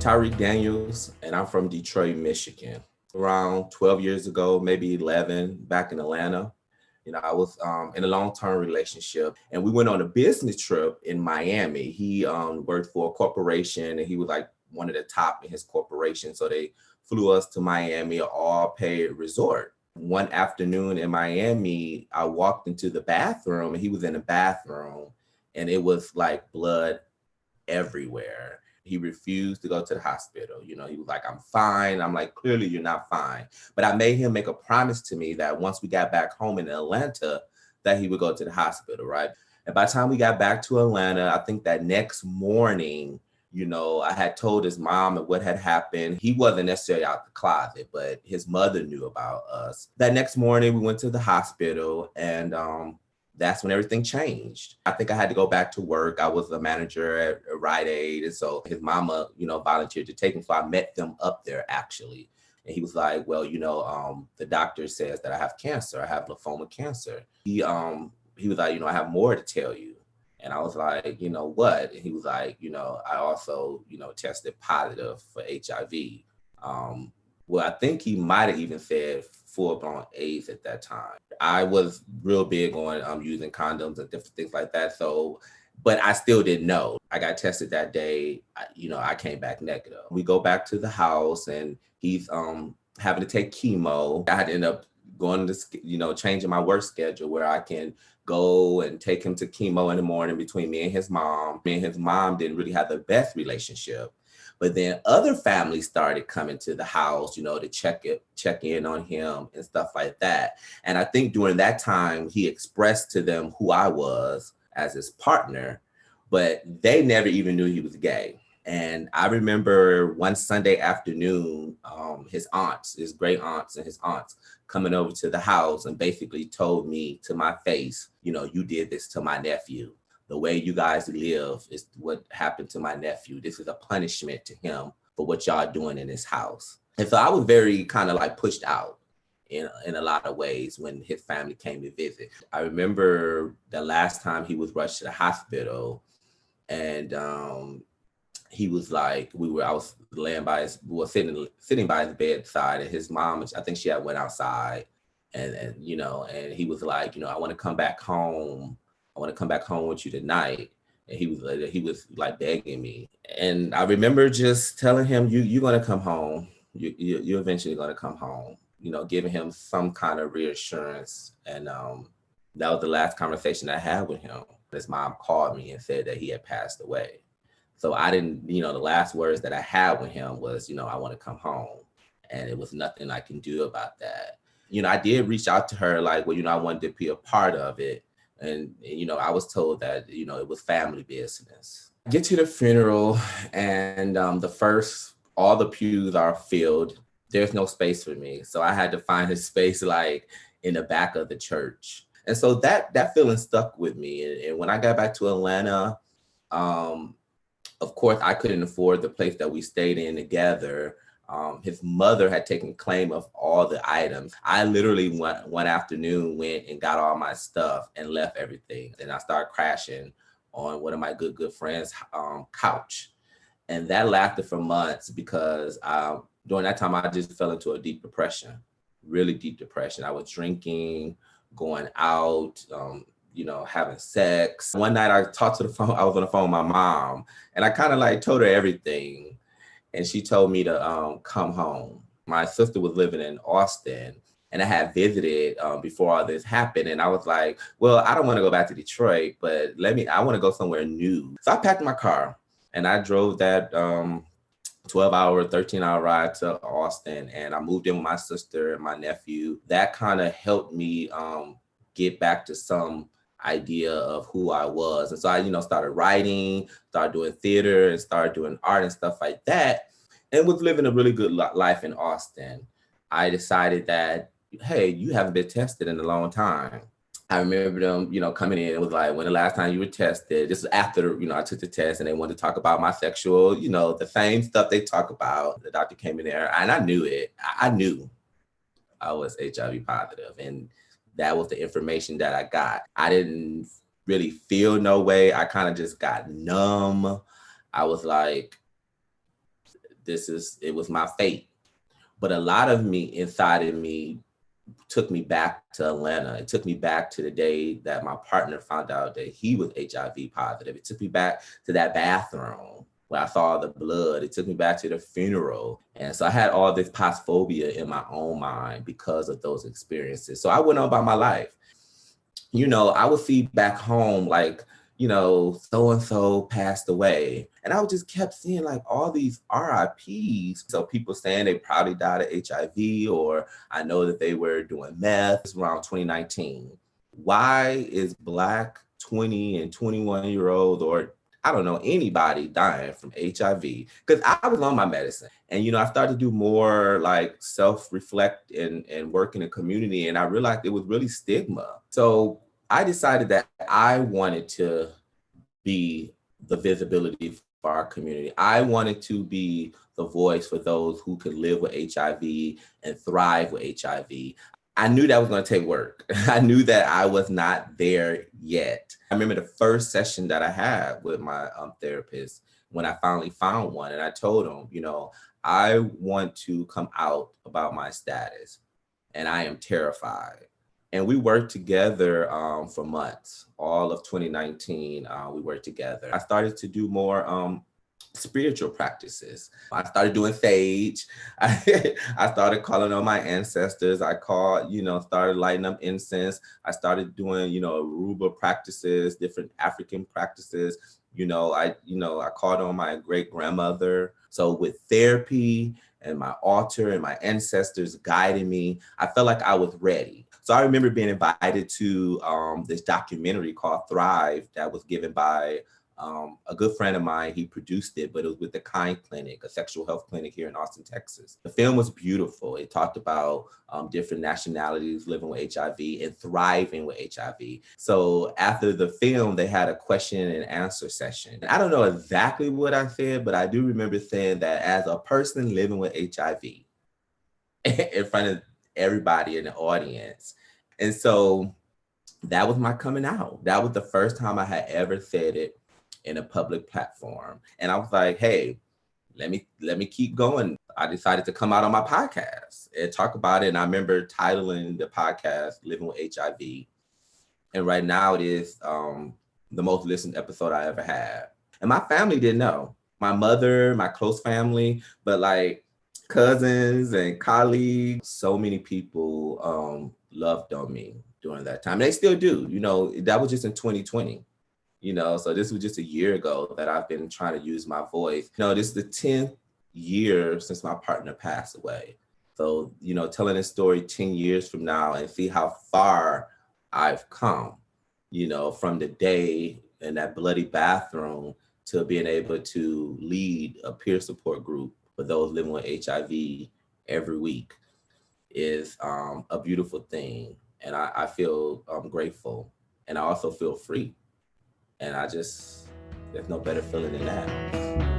Tarik Daniels, and I'm from Detroit, Michigan. Around 12 years ago, maybe 11, back in Atlanta, I was in a long-term relationship, and we went on a business trip in Miami. He worked for a corporation, and he was like one of the top in his corporation. So they flew us to Miami, an all-paid resort. One afternoon in Miami, I walked into the bathroom, and he was in the bathroom, and it was like blood everywhere. He refused to go to the hospital. He was like, I'm fine. I'm like, clearly you're not fine. But I made him make a promise to me that once we got back home in Atlanta, that he would go to the hospital, right? And by the time we got back to Atlanta, I think that next morning, I had told his mom what had happened. He wasn't necessarily out the closet, but his mother knew about us. That next morning, we went to the hospital, and that's when everything changed. I think I had to go back to work. I was a manager at Rite Aid. And so his mama, volunteered to take him. So I met them up there actually. And he was like, well, the doctor says that I have cancer. I have lymphoma cancer. He was like, I have more to tell you. And I was like, what? And he was like, I also, tested positive for HIV. Well, I think he might have even said full-blown AIDS at that time. I was real big on using condoms and different things like that. So, but I still didn't know. I got tested that day. I came back negative. We go back to the house, and he's having to take chemo. I had to end up going to, changing my work schedule where I can go and take him to chemo in the morning between me and his mom. Me and his mom didn't really have the best relationship. But then other families started coming to the house, to check in on him and stuff like that. And I think during that time, he expressed to them who I was as his partner, but they never even knew he was gay. And I remember one Sunday afternoon, his great aunts and his aunts coming over to the house and basically told me to my face, you did this to my nephew. The way you guys live is what happened to my nephew. This is a punishment to him for what y'all doing in his house. And so I was very kind of like pushed out in a lot of ways when his family came to visit. I remember the last time he was rushed to the hospital, and he was like, I was laying by sitting by his bedside, and his mom, I think she had went outside, and he was like, I want to come back home. I want to come back home with you tonight. And he was like begging me. And I remember just telling him, you're going to come home. You're eventually going to come home, giving him some kind of reassurance. And that was the last conversation I had with him. His mom called me and said that he had passed away. So I didn't, the last words that I had with him was, I want to come home. And it was nothing I can do about that. I did reach out to her like, well, I wanted to be a part of it. And, I was told that, it was family business. I get to the funeral, and all the pews are filled. There's no space for me. So I had to find a space like in the back of the church. And so that feeling stuck with me. And when I got back to Atlanta, of course, I couldn't afford the place that we stayed in together. His mother had taken claim of all the items. I literally one afternoon went and got all my stuff and left everything. And I started crashing on one of my good friends' couch. And that lasted for months because during that time, I just fell into a deep depression, really deep depression. I was drinking, going out, having sex. One night I talked to the phone. I was on the phone with my mom, and I kind of like told her everything. And she told me to come home. My sister was living in Austin, and I had visited before all this happened. And I was like, well, I don't want to go back to Detroit, but I want to go somewhere new. So I packed my car and I drove that 12-hour, 13-hour ride to Austin. And I moved in with my sister and my nephew. That kind of helped me get back to some idea of who I was. And so I, started writing, started doing theater, and started doing art and stuff like that, and was living a really good life in Austin. I decided that, hey, you haven't been tested in a long time. I remember them, coming in. It was like, when the last time you were tested? This was after, I took the test, and they wanted to talk about my sexual, the same stuff they talk about. The doctor came in there, and I knew it. I knew I was HIV positive, and that was the information that I got. I didn't really feel no way. I kind of just got numb. I was like, it was my fate. But a lot of me inside of me took me back to Atlanta. It took me back to the day that my partner found out that he was HIV positive. It took me back to that bathroom where I saw the blood. It took me back to the funeral. And so I had all this phobia in my own mind because of those experiences. So I went on about my life. I would see back home, like, so and so passed away. And I would just kept seeing like all these RIPs. So people saying they probably died of HIV, or I know that they were doing meth. It's around 2019. Why is Black 20 and 21-year-olds, or I don't know, anybody dying from HIV? Because I was on my medicine. And, I started to do more like self-reflect and work in the community. And I realized it was really stigma. So I decided that I wanted to be the visibility for our community. I wanted to be the voice for those who could live with HIV and thrive with HIV. I knew that was going to take work. I knew that I was not there yet. I remember the first session that I had with my therapist when I finally found one. And I told him, I want to come out about my status and I am terrified. And we worked together for months. All of 2019, we worked together. I started to do more spiritual practices. I started doing sage. I started calling on my ancestors. I started lighting up incense. I started doing, Aruba practices, different African practices. I called on my great grandmother. So with therapy and my altar and my ancestors guiding me, I felt like I was ready. So I remember being invited to this documentary called Thrive that was given by a good friend of mine. He produced it, but it was with the Kind Clinic, a sexual health clinic here in Austin, Texas. The film was beautiful. It talked about different nationalities living with HIV and thriving with HIV. So after the film, they had a question and answer session. I don't know exactly what I said, but I do remember saying that as a person living with HIV in front of everybody in the audience. And so that was my coming out. That was the first time I had ever said it in a public platform. And I was like, hey, let me keep going. I decided to come out on my podcast and talk about it. And I remember titling the podcast Living with HIV. And right now it is the most listened episode I ever had. And my family didn't know. My mother, my close family, but like cousins and colleagues, so many people loved on me during that time. They still do. That was just in 2020. So this was just a year ago that I've been trying to use my voice. This is the 10th year since my partner passed away. So, telling this story 10 years from now and see how far I've come, from the day in that bloody bathroom to being able to lead a peer support group for those living with HIV every week is a beautiful thing. And I feel grateful, and I also feel free. And there's no better feeling than that.